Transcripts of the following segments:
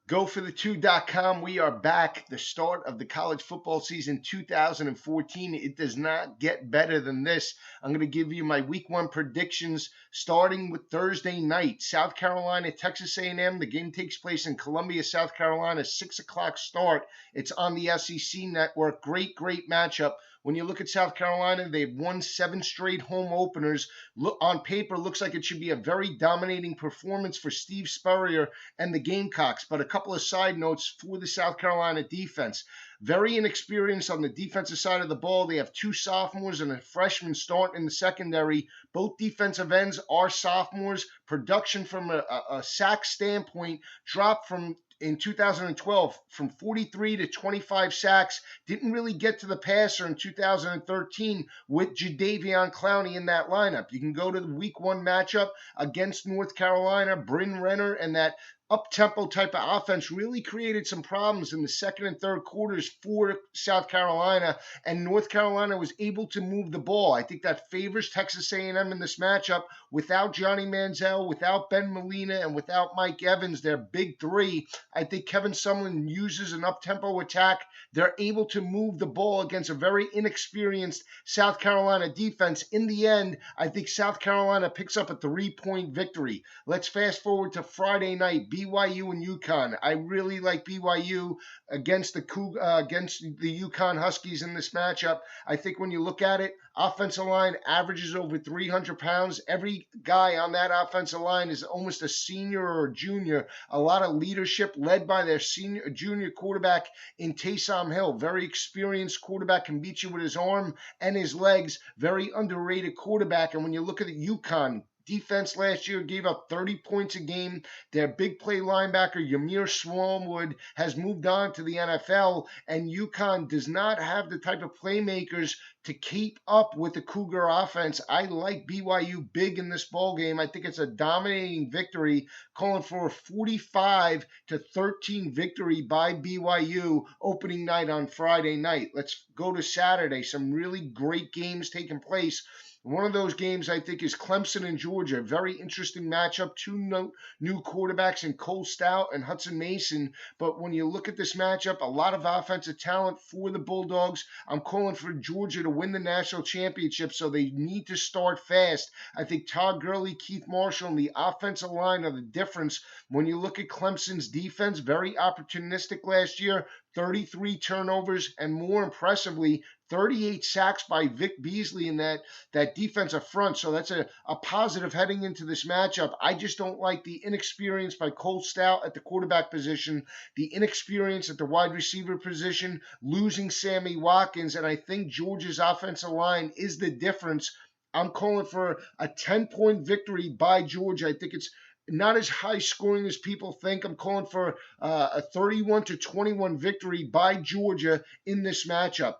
GoForThe2.com. We are back. The start of the college football season 2014. It does not get better than this. I'm going to give you my week one predictions starting with Thursday night. South Carolina, Texas A&M. The game takes place in Columbia, South Carolina. 6 o'clock start. It's on the SEC network. Great matchup. When you look at South Carolina, they've won 7 straight home openers. Look, on paper, looks like it should be a very dominating performance for Steve Spurrier and the Gamecocks. But a couple of side notes for the South Carolina defense. Very inexperienced on the defensive side of the ball. They have 2 sophomores and a freshman starting in the secondary. Both defensive ends are sophomores. Production from a sack standpoint dropped from in 2012 from 43 to 25 sacks. Didn't really get to the passer in 2013 with Jadeveon Clowney in that lineup. You can go to the week one matchup against North Carolina. Bryn Renner and that up-tempo type of offense really created some problems in the second and third quarters for South Carolina, and North Carolina was able to move the ball. I think that favors Texas A&M in this matchup. Without Johnny Manziel, without Ben Molina, and without Mike Evans, their big three, I think Kevin Sumlin uses an up-tempo attack. They're able to move the ball against a very inexperienced South Carolina defense. In the end, I think South Carolina picks up a 3-point victory. Let's fast forward to Friday night. BYU and UConn. I really like BYU against the UConn Huskies in this matchup. I think when you look at it, offensive line averages over 300 pounds. Every guy on that offensive line is almost a senior or a junior. A lot of leadership led by their junior quarterback in Taysom Hill. Very experienced quarterback, can beat you with his arm and his legs. Very underrated quarterback. And when you look at the UConn defense last year, gave up 30 points a game. Their big play linebacker, Ymir Smallwood, has moved on to the NFL, and UConn does not have the type of playmakers to keep up with the Cougar offense. I like BYU big in this ball game. I think it's a dominating victory, calling for a 45-13 victory by BYU opening night on Friday night. Let's go to Saturday. Some really great games taking place. One of those games, I think, is Clemson and Georgia. Very interesting matchup. 2 new quarterbacks in Cole Stout and Hudson Mason. But when you look at this matchup, a lot of offensive talent for the Bulldogs. I'm calling for Georgia to win the national championship, so they need to start fast. I think Todd Gurley, Keith Marshall, and the offensive line are the difference. When you look at Clemson's defense, very opportunistic last year. 33 turnovers, and more impressively, 38 sacks by Vic Beasley in that defensive front. So that's a positive heading into this matchup. I just don't like the inexperience by Cole Stout at the quarterback position, the inexperience at the wide receiver position, losing Sammy Watkins, and I think Georgia's offensive line is the difference. I'm calling for a 10-point victory by Georgia. I think it's not as high scoring as people think. I'm calling for a 31-21 victory by Georgia in this matchup.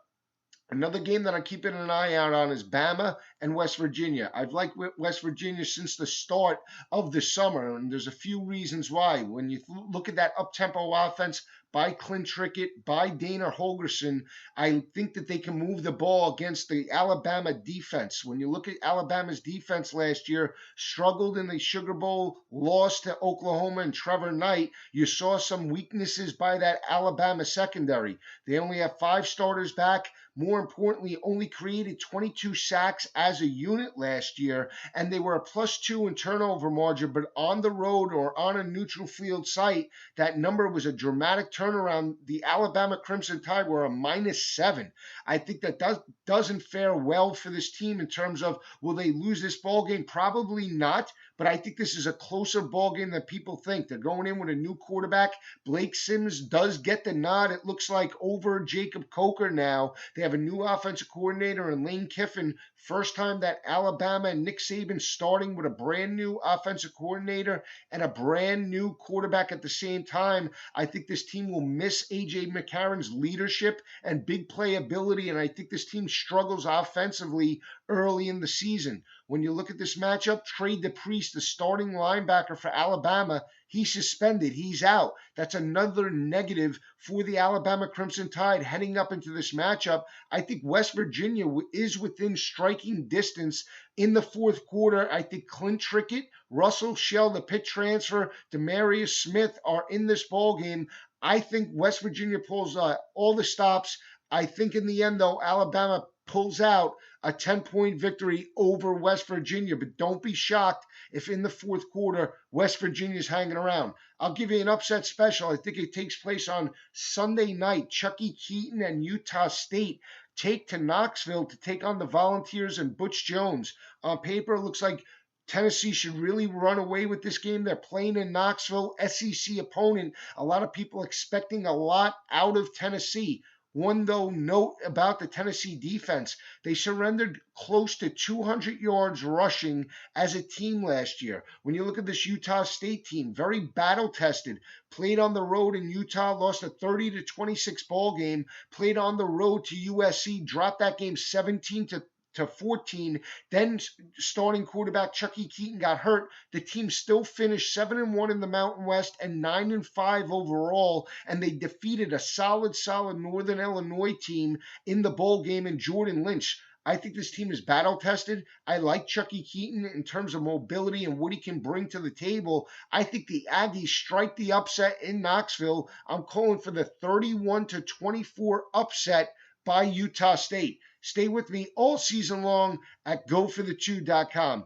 Another game that I'm keeping an eye out on is Bama and West Virginia. I've liked West Virginia since the start of the summer, and there's a few reasons why. When you look at that up-tempo offense by Clint Trickett, by Dana Holgorsen, I think that they can move the ball against the Alabama defense. When you look at Alabama's defense last year, struggled in the Sugar Bowl, lost to Oklahoma and Trevor Knight, you saw some weaknesses by that Alabama secondary. They only have 5 starters back. More importantly, only created 22 sacks as a unit last year, and they were a +2 in turnover margin, but on the road or on a neutral field site, that number was a dramatic turnaround. The Alabama Crimson Tide were a -7. I think that doesn't fare well for this team in terms of, will they lose this ball game? Probably not, but I think this is a closer ball game than people think. They're going in with a new quarterback. Blake Sims does get the nod, it looks like, over Jacob Coker now. They have a new offensive coordinator in Lane Kiffin. First time that Alabama and Nick Saban starting with a brand new offensive coordinator and a brand new quarterback at the same time. I think this team will miss A.J. McCarron's leadership and big play ability, and I think this team struggles offensively early in the season. When you look at this matchup, Trey DePriest, the starting linebacker for Alabama, he's suspended. He's out. That's another negative for the Alabama Crimson Tide heading up into this matchup. I think West Virginia is within striking distance in the fourth quarter. I think Clint Trickett, Russell Shell, the Pitt transfer, Demarius Smith are in this ball game. I think West Virginia pulls all the stops. I think in the end, though, Alabama pulls out a 10-point victory over West Virginia. But don't be shocked if in the fourth quarter, West Virginia's hanging around. I'll give you an upset special. I think it takes place on Sunday night. Chucky Keaton and Utah State take to Knoxville to take on the Volunteers and Butch Jones. On paper, it looks like Tennessee should really run away with this game. They're playing in Knoxville, SEC opponent. A lot of people expecting a lot out of Tennessee. One, though, note about the Tennessee defense. They surrendered close to 200 yards rushing as a team last year. When you look at this Utah State team, very battle-tested. Played on the road in Utah, lost a 30-26 ball game. Played on the road to USC, dropped that game 17 to 14. Then starting quarterback Chucky Keaton got hurt. The team still finished 7-1 in the Mountain West and 9-5 overall, and they defeated a solid Northern Illinois team in the bowl game in Jordan Lynch. I think this team is battle tested. I like Chucky Keaton in terms of mobility and what he can bring to the table. I think the Aggies strike the upset in Knoxville. I'm calling for the 31-24 upset by Utah State. Stay with me all season long at GoForThe2.com.